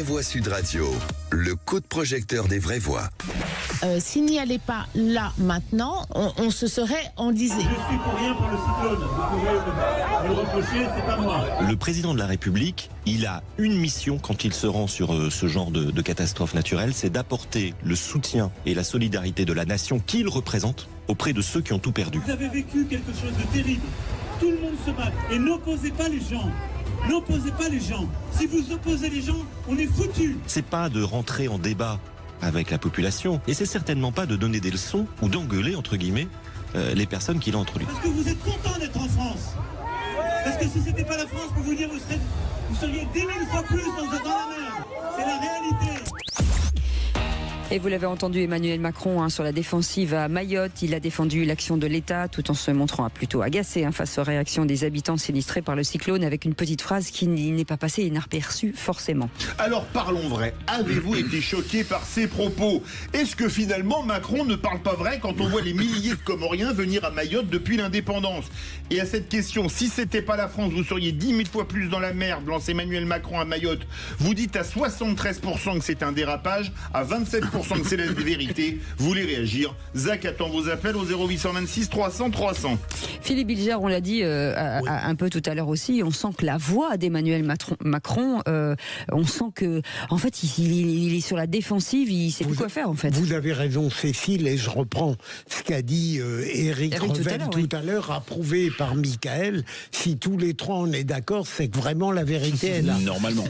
Vraie Voix Sud Radio, le coup de projecteur des vraies voix. S'il n'y allait pas là, maintenant, on se serait enlisé. Je suis pour rien pour le cyclone. Vous pouvez me le reprocher, c'est pas moi. Le président de la République, il a une mission quand il se rend sur ce genre de catastrophe naturelle, c'est d'apporter le soutien et la solidarité de la nation qu'il représente auprès de ceux qui ont tout perdu. Vous avez vécu quelque chose de terrible. Tout le monde se bat. Et n'opposez pas les gens. N'opposez pas les gens. Si vous opposez les gens, on est foutus. C'est pas de rentrer en débat avec la population, et c'est certainement pas de donner des leçons ou d'engueuler, entre guillemets, les personnes qu'il a entre lui. Parce que vous êtes content d'être en France. Parce que si c'était pas la France, pour vous dire, vous seriez 10 000 fois plus dans la merde. C'est la réalité. Et vous l'avez entendu, Emmanuel Macron sur la défensive à Mayotte. Il a défendu l'action de l'État tout en se montrant plutôt agacé face aux réactions des habitants sinistrés par le cyclone, avec une petite phrase qui n'est pas passée inaperçue forcément. Alors parlons vrai. Avez-vous été choqué par ces propos? Est-ce que finalement Macron ne parle pas vrai quand on voit les milliers de Comoriens venir à Mayotte depuis l'indépendance? Et à cette question, si c'était pas la France, vous seriez 10 000 fois plus dans la merde, lance Emmanuel Macron à Mayotte. Vous dites à 73% que c'est un dérapage, à 27% que c'est la vérité. Vous voulez réagir? Zach attend vos appels au 0826 300 300. Philippe Bilger, on l'a dit un peu tout à l'heure aussi, on sent que la voix d'Emmanuel Macron, on sent que, en fait, il est sur la défensive, il sait plus quoi faire, en fait. Vous avez raison, Cécile, et je reprends ce qu'a dit Éric Revel tout à l'heure, approuvé par Michael. Si tous les trois on est d'accord, c'est que vraiment la vérité est là. Normalement.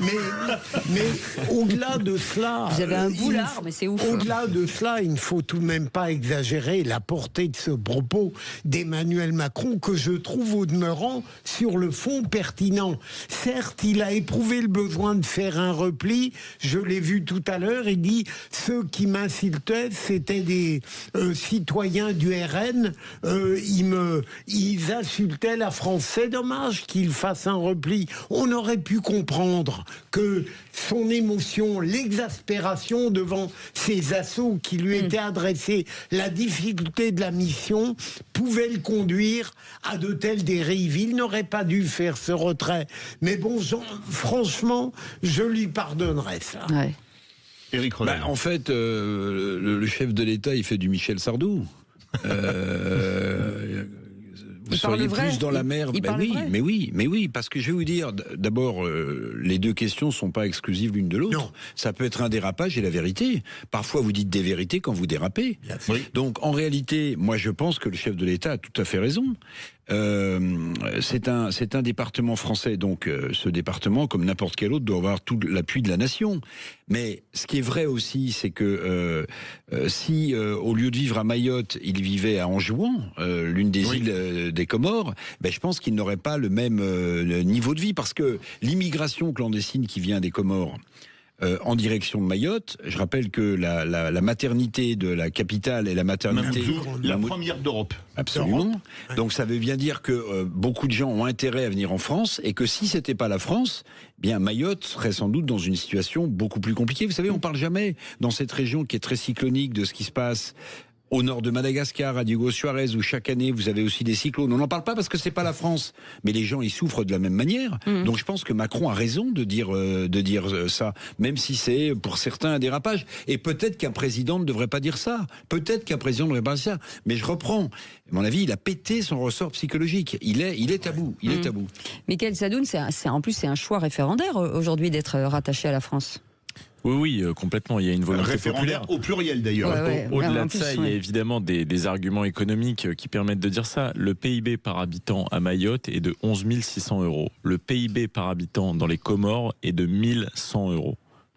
Mais au-delà de cela... J'avais un boulard, mais c'est ouf. Au-delà de cela, il ne faut tout de même pas exagérer la portée de ce propos d'Emmanuel Macron, que je trouve au demeurant sur le fond pertinent. Certes, il a éprouvé le besoin de faire un repli, je l'ai vu tout à l'heure, il dit ceux qui m'insultaient, c'était des citoyens du RN, ils insultaient la France. C'est dommage qu'il fasse un repli. On aurait pu comprendre que son émotion, l'exaspération devant ces assauts qui lui étaient adressés, la difficulté de la mission pouvait le conduire à de telles dérives. Il n'aurait pas dû faire ce retrait. Mais bon, franchement, je lui pardonnerais ça. Ouais. Éric Revel. En fait, le chef de l'État, il fait du Michel Sardou. Vous seriez plus dans la merde. Mais oui, parce que je vais vous dire, d'abord, les deux questions sont pas exclusives l'une de l'autre. Non. Ça peut être un dérapage et la vérité. Parfois, vous dites des vérités quand vous dérapez. Oui. Donc, en réalité, moi, je pense que le chef de l'État a tout à fait raison. C'est un département français, donc ce département, comme n'importe quel autre, doit avoir tout l'appui de la nation. Mais ce qui est vrai aussi, c'est que si au lieu de vivre à Mayotte, il vivait à Anjouan, l'une des îles des Comores, je pense qu'il n'aurait pas le même niveau de vie, parce que l'immigration clandestine qui vient des Comores en direction de Mayotte, je rappelle que la maternité de la capitale est la maternité la première d'Europe. Absolument. Donc ça veut bien dire que beaucoup de gens ont intérêt à venir en France, et que si c'était pas la France, bien Mayotte serait sans doute dans une situation beaucoup plus compliquée. Vous savez, on parle jamais dans cette région qui est très cyclonique de ce qui se passe au nord de Madagascar, à Diego Suarez, où chaque année vous avez aussi des cyclones. On n'en parle pas parce que c'est pas la France, mais les gens ils souffrent de la même manière. Donc je pense que Macron a raison de dire ça, même si c'est pour certains un dérapage. Et peut-être qu'un président ne devrait pas dire ça. Mais je reprends. À mon avis, il a pété son ressort psychologique. Il est à bout. Il est à bout. Mickaël Sadoun, en plus c'est un choix référendaire aujourd'hui d'être rattaché à la France. Oui, complètement. Il y a une volonté Référendaire populaire. au pluriel d'ailleurs. Au-delà de ça, il y a évidemment des arguments économiques qui permettent de dire ça. Le PIB par habitant à Mayotte est de 11 600 €. Le PIB par habitant dans les Comores est de 1 100 €.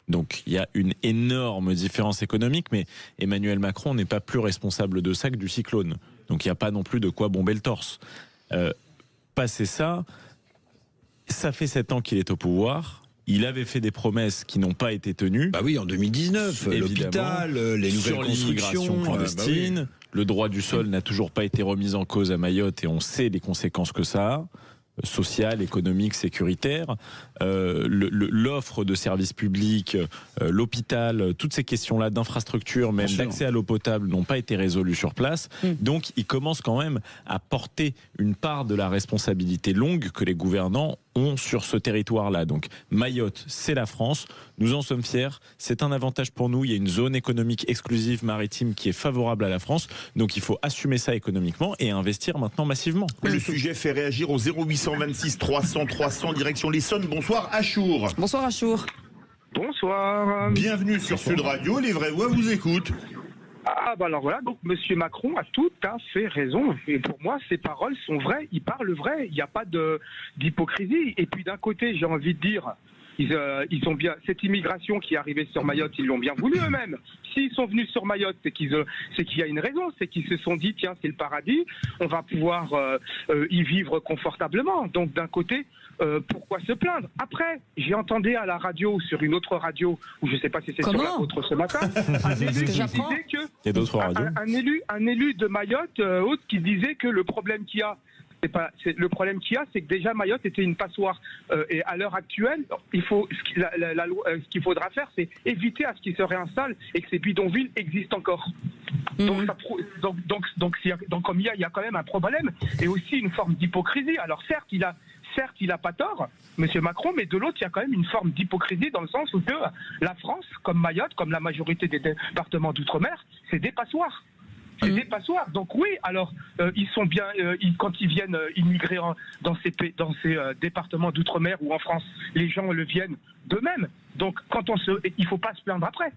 Donc il y a une énorme différence économique, mais Emmanuel Macron n'est pas plus responsable de ça que du cyclone. Donc il n'y a pas non plus de quoi bomber le torse. Passé ça, ça fait 7 ans qu'il est au pouvoir. Il avait fait des promesses qui n'ont pas été tenues. Bah oui, en 2019, l'hôpital, les nouvelles constructions, clandestine, le droit du sol n'a toujours pas été remis en cause à Mayotte, et on sait les conséquences que ça a. Social, économique, sécuritaire, l'offre de services publics, l'hôpital, toutes ces questions-là d'infrastructure, même d'accès à l'eau potable, n'ont pas été résolues sur place. Donc, il commence quand même à porter une part de la responsabilité longue que les gouvernants ont sur ce territoire-là. Donc Mayotte, c'est la France, nous en sommes fiers, c'est un avantage pour nous, il y a une zone économique exclusive maritime qui est favorable à la France, donc il faut assumer ça économiquement et investir maintenant massivement. Le sujet fait réagir au 0826 300 300 direction l'Essonne. Bonsoir Achour. Bonsoir Achour. Bonsoir. Bienvenue sur Sud Radio, les vraies voix vous écoutent. Ah bah alors voilà, donc Monsieur Macron a tout à fait raison. Et pour moi, ses paroles sont vraies, il parle vrai, il n'y a pas d'hypocrisie. Et puis d'un côté, j'ai envie de dire, ils ont bien cette immigration qui est arrivée sur Mayotte, ils l'ont bien voulu eux-mêmes. S'ils sont venus sur Mayotte, c'est qu'il y a une raison, c'est qu'ils se sont dit tiens, c'est le paradis, on va pouvoir y vivre confortablement. Donc d'un côté, pourquoi se plaindre? Après, j'ai entendu à la radio, sur une autre radio, ou je ne sais pas si c'est sur la vôtre ce matin, un élu qui disait que il y a d'autres radios. Un élu de Mayotte qui disait que le problème qu'il y a, c'est que déjà Mayotte était une passoire. Et à l'heure actuelle, ce qu'il faudra faire, c'est éviter à ce qu'ils se réinstallent et que ces bidonvilles existent encore. Donc comme il y a quand même un problème et aussi une forme d'hypocrisie. Alors certes, il a pas tort, Monsieur Macron, mais de l'autre, il y a quand même une forme d'hypocrisie dans le sens où la France, comme Mayotte, comme la majorité des départements d'outre-mer, c'est des passoires. C'est des passoires. Donc oui, alors ils sont bien quand ils viennent immigrer dans ces départements d'outre-mer ou en France, les gens le viennent d'eux-mêmes. Donc il faut pas se plaindre après.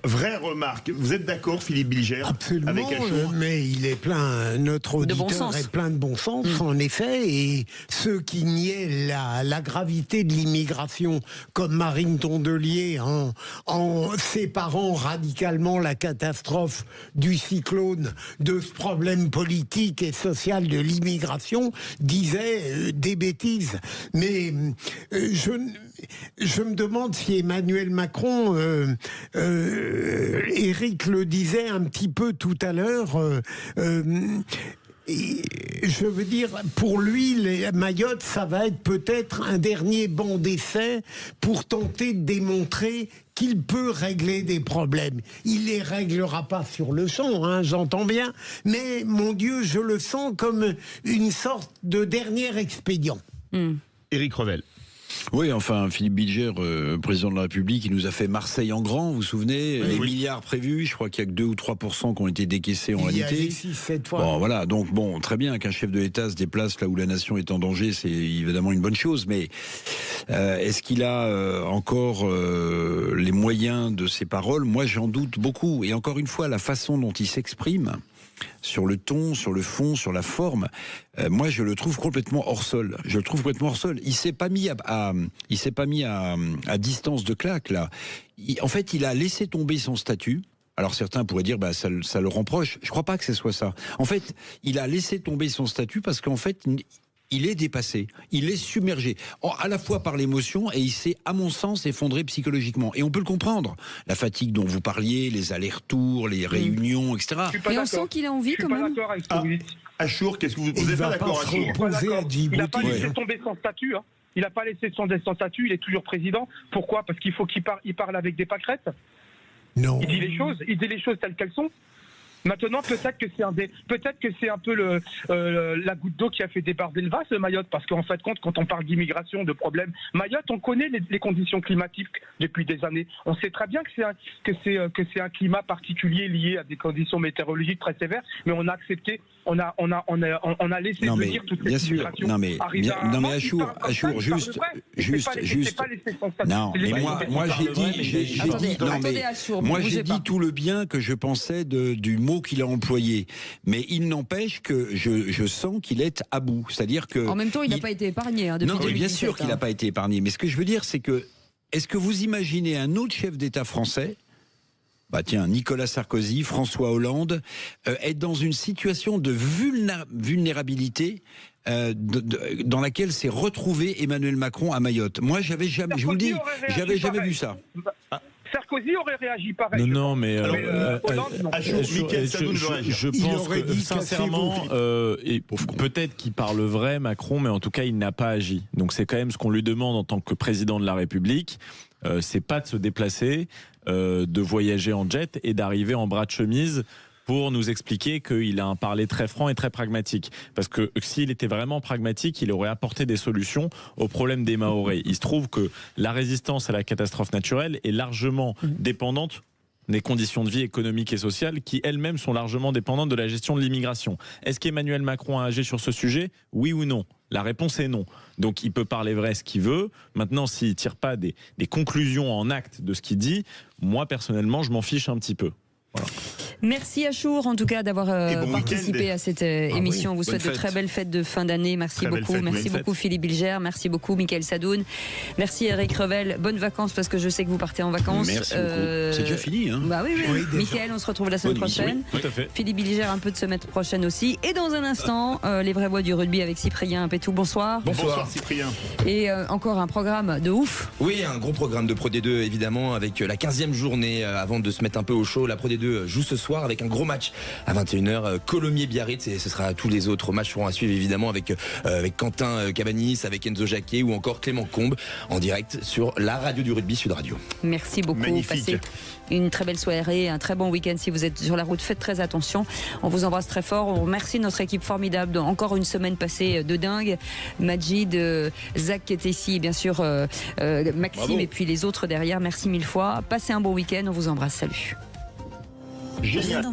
Vraie remarque. Vous êtes d'accord, Philippe Bilger? Absolument, avec Achour? mais il est plein, notre auditeur est plein de bon sens, en effet, et ceux qui niaient la gravité de l'immigration, comme Marine Tondelier, en séparant radicalement la catastrophe du cyclone de ce problème politique et social de l'immigration, disaient des bêtises. Mais je me demande si Emmanuel Macron, Éric le disait un petit peu tout à l'heure, je veux dire, pour lui, Mayotte, ça va être peut-être un dernier banc d'essai pour tenter de démontrer qu'il peut régler des problèmes. Il les réglera pas sur le champ, hein, j'entends bien, mais mon Dieu, je le sens comme une sorte de dernier expédient. Éric Revel. Oui, enfin, Philippe Bilger, président de la République, il nous a fait Marseille en grand, vous vous souvenez, les milliards prévus, je crois qu'il y a que 2 ou 3% qui ont été décaissés en réalité. Il y a 6-7 fois. Bon, voilà, donc bon, très bien qu'un chef de l'État se déplace là où la nation est en danger, c'est évidemment une bonne chose, mais est-ce qu'il a encore les moyens de ses paroles? Moi, j'en doute beaucoup. Et encore une fois, la façon dont il s'exprime, sur le ton, sur le fond, sur la forme, moi je le trouve complètement hors sol. Je le trouve complètement hors sol. Il s'est pas mis à distance de claque là. En fait, il a laissé tomber son statut. Alors certains pourraient dire ça le rend proche. Je crois pas que ce soit ça. En fait, il a laissé tomber son statut parce qu'en fait il est dépassé, il est submergé, à la fois par l'émotion et il s'est, à mon sens, effondré psychologiquement. Et on peut le comprendre. La fatigue dont vous parliez, les allers-retours, les réunions, etc. Mais on sent qu'il a envie quand même. Je suis pas d'accord avec ce que vous dites. Achour, qu'est-ce que vous êtes pas d'accord, Achour? Il n'a pas laissé tomber son statut. Hein. Il n'a pas laissé tomber son statut, il est toujours président. Pourquoi? Parce qu'il faut qu'il parle avec des pâquerettes. Non. Il dit les choses telles qu'elles sont. Maintenant, peut-être que c'est un peu la goutte d'eau qui a fait déborder le vase, Mayotte, parce qu'en fait, quand on parle d'immigration, de problèmes, Mayotte, on connaît les conditions climatiques depuis des années. On sait très bien que c'est un climat particulier lié à des conditions météorologiques très sévères, mais on a accepté, on a laissé venir toute cette immigration. Non mais Achour, juste. Non, mais moi j'ai dit tout le bien que je pensais du mot qu'il a employé, mais il n'empêche que je sens qu'il est à bout. C'est-à-dire que en même temps, il n'a pas été épargné depuis 2017. Non, bien sûr qu'il n'a pas été épargné. Mais ce que je veux dire, c'est que est-ce que vous imaginez un autre chef d'État français, Nicolas Sarkozy, François Hollande, être dans une situation de vulnérabilité dans laquelle s'est retrouvé Emmanuel Macron à Mayotte? Moi, je vous le dis, j'avais jamais vu ça. Sarkozy aurait réagi pareil. Non, mais je pense que sincèrement, et peut-être qu'il parle vrai, Macron, mais en tout cas, il n'a pas agi. Donc c'est quand même ce qu'on lui demande en tant que président de la République. C'est pas de se déplacer, de voyager en jet et d'arriver en bras de chemise pour nous expliquer qu'il a un parler très franc et très pragmatique. Parce que s'il était vraiment pragmatique, il aurait apporté des solutions au problème des Mahorais. Il se trouve que la résistance à la catastrophe naturelle est largement dépendante des conditions de vie économiques et sociales qui elles-mêmes sont largement dépendantes de la gestion de l'immigration. Est-ce qu'Emmanuel Macron a agi sur ce sujet ? Oui ou non ? La réponse est non. Donc il peut parler vrai ce qu'il veut. Maintenant, s'il ne tire pas des conclusions en actes de ce qu'il dit, moi personnellement, je m'en fiche un petit peu. Voilà. Merci Achour en tout cas d'avoir participé à cette émission. On vous souhaite de très belles fêtes de fin d'année. Merci beaucoup. Merci beaucoup Philippe Bilger. Merci beaucoup Mickaël Sadoun. Merci Eric Revel. Bonnes vacances parce que je sais que vous partez en vacances. Merci beaucoup. C'est déjà fini. Hein. Bah oui. Mickaël, on se retrouve la semaine prochaine. Oui, tout à fait. Philippe Bilger un peu de semaine prochaine aussi. Et dans un instant, les vraies voix du rugby avec Cyprien Pétou. Bonsoir. Bonsoir Cyprien. Et encore un programme de ouf. Oui, un gros programme de Pro D2 évidemment avec la 15e journée avant de se mettre un peu au chaud. La Pro D2 joue ce soir avec un gros match à 21h, Colomiers-Biarritz, et ce sera tous les autres matchs seront à suivre évidemment avec Quentin Cabanis, avec Enzo Jacquet ou encore Clément Combe en direct sur la radio du rugby Sud Radio. Merci beaucoup. Magnifique. Passez une très belle soirée, un très bon week-end si vous êtes sur la route. Faites très attention. On vous embrasse très fort. On remercie notre équipe formidable. Encore une semaine passée de dingue. Majid, Zach qui était ici, bien sûr Maxime. Bravo. Et puis les autres derrière. Merci mille fois. Passez un bon week-end. On vous embrasse. Salut. Génial.